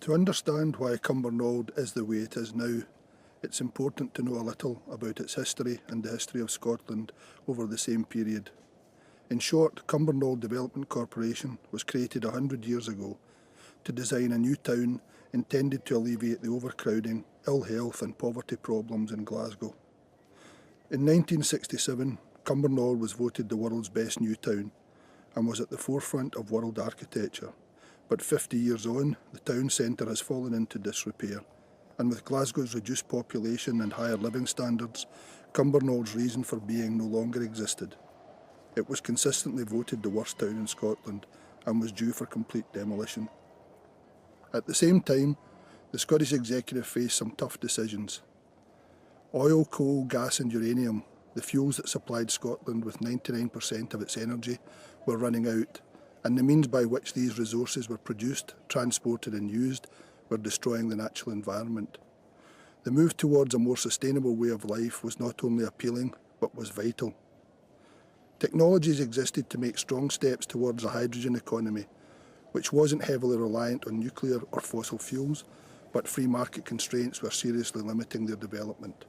To understand why Cumbernauld is the way it is now, it's important to know a little about its history and the history of Scotland over the same period. In short, Cumbernauld Development Corporation was created 100 years ago to design a new town intended to alleviate the overcrowding, ill health and poverty problems in Glasgow. In 1967, Cumbernauld was voted the world's best new town and was at the forefront of world architecture. But 50 years on, the town centre has fallen into disrepair, and with Glasgow's reduced population and higher living standards, Cumbernaulds reason for being no longer existed. It was consistently voted the worst town in Scotland and was due for complete demolition. At the same time, the Scottish Executive faced some tough decisions. Oil, coal, gas and uranium, the fuels that supplied Scotland with 99% of its energy, were running out, and the means by which these resources were produced, transported and used were destroying the natural environment. The move towards a more sustainable way of life was not only appealing, but was vital. Technologies existed to make strong steps towards a hydrogen economy, which wasn't heavily reliant on nuclear or fossil fuels, but free market constraints were seriously limiting their development.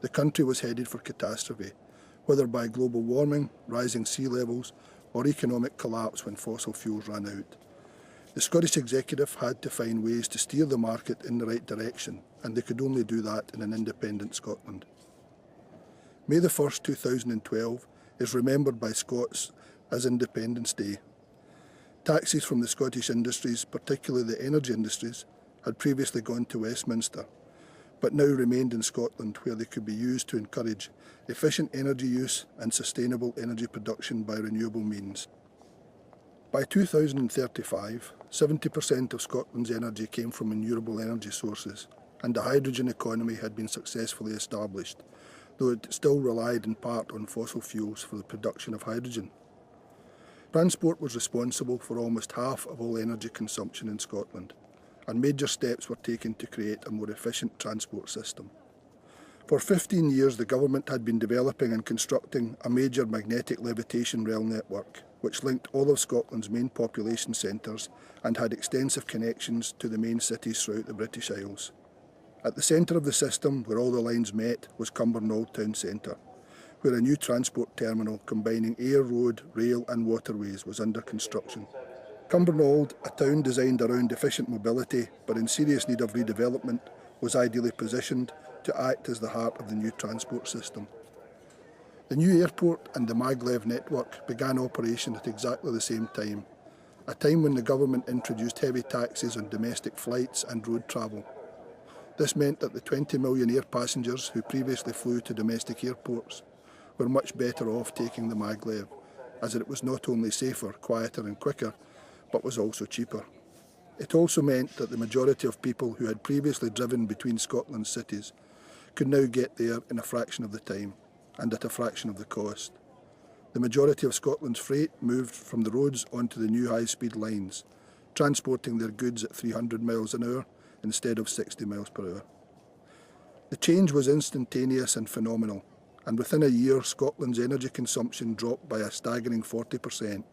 The country was headed for catastrophe, whether by global warming, rising sea levels, or economic collapse when fossil fuels ran out. The Scottish Executive had to find ways to steer the market in the right direction, and they could only do that in an independent Scotland. May the 1st, 2012 is remembered by Scots as Independence Day. Taxes from the Scottish industries, particularly the energy industries, had previously gone to Westminster, but now remained in Scotland, where they could be used to encourage efficient energy use and sustainable energy production by renewable means. By 2035, 70% of Scotland's energy came from renewable energy sources, and the hydrogen economy had been successfully established, though it still relied in part on fossil fuels for the production of hydrogen. Transport was responsible for almost half of all energy consumption in Scotland, and major steps were taken to create a more efficient transport system. For 15 years, the government had been developing and constructing a major magnetic levitation rail network, which linked all of Scotland's main population centres and had extensive connections to the main cities throughout the British Isles. At the centre of the system, where all the lines met, was Cumbernauld Town Centre, where a new transport terminal combining air, road, rail and waterways was under construction. Cumbernauld, a town designed around efficient mobility but in serious need of redevelopment, was ideally positioned to act as the heart of the new transport system. The new airport and the maglev network began operation at exactly the same time, a time when the government introduced heavy taxes on domestic flights and road travel. This meant that the 20 million air passengers who previously flew to domestic airports were much better off taking the maglev, as it was not only safer, quieter and quicker, but was also cheaper. It also meant that the majority of people who had previously driven between Scotland's cities could now get there in a fraction of the time and at a fraction of the cost. The majority of Scotland's freight moved from the roads onto the new high-speed lines, transporting their goods at 300 miles an hour instead of 60 miles per hour. The change was instantaneous and phenomenal, and within a year Scotland's energy consumption dropped by a staggering 40%.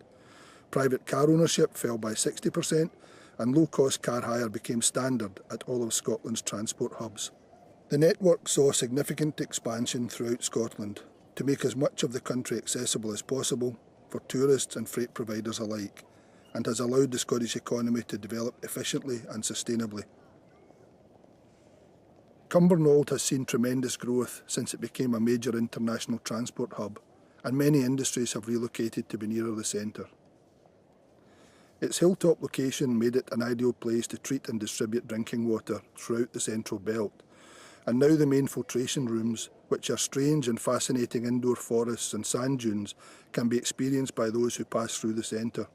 Private car ownership fell by 60%, and low-cost car hire became standard at all of Scotland's transport hubs. The network saw significant expansion throughout Scotland to make as much of the country accessible as possible for tourists and freight providers alike, and has allowed the Scottish economy to develop efficiently and sustainably. Cumbernauld has seen tremendous growth since it became a major international transport hub, and many industries have relocated to be nearer the centre. Its hilltop location made it an ideal place to treat and distribute drinking water throughout the central belt, and now the main filtration rooms, which are strange and fascinating indoor forests and sand dunes, can be experienced by those who pass through the centre.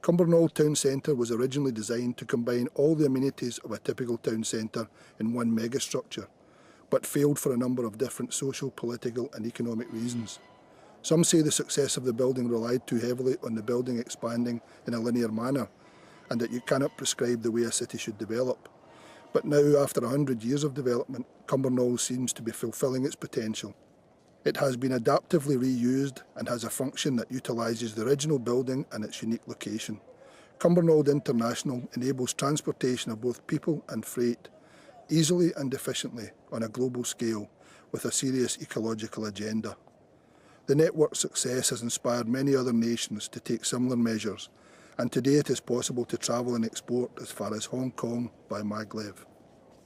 Cumbernauld Town Centre was originally designed to combine all the amenities of a typical town centre in one megastructure, but failed for a number of different social, political and economic reasons. Some say the success of the building relied too heavily on the building expanding in a linear manner, and that you cannot prescribe the way a city should develop. But now, after 100 years of development, Cumbernauld seems to be fulfilling its potential. It has been adaptively reused and has a function that utilises the original building and its unique location, Cumbernauld International enables transportation of both people and freight easily and efficiently on a global scale with a serious ecological agenda. The network's success has inspired many other nations to take similar measures, and today it is possible to travel and export as far as Hong Kong by maglev.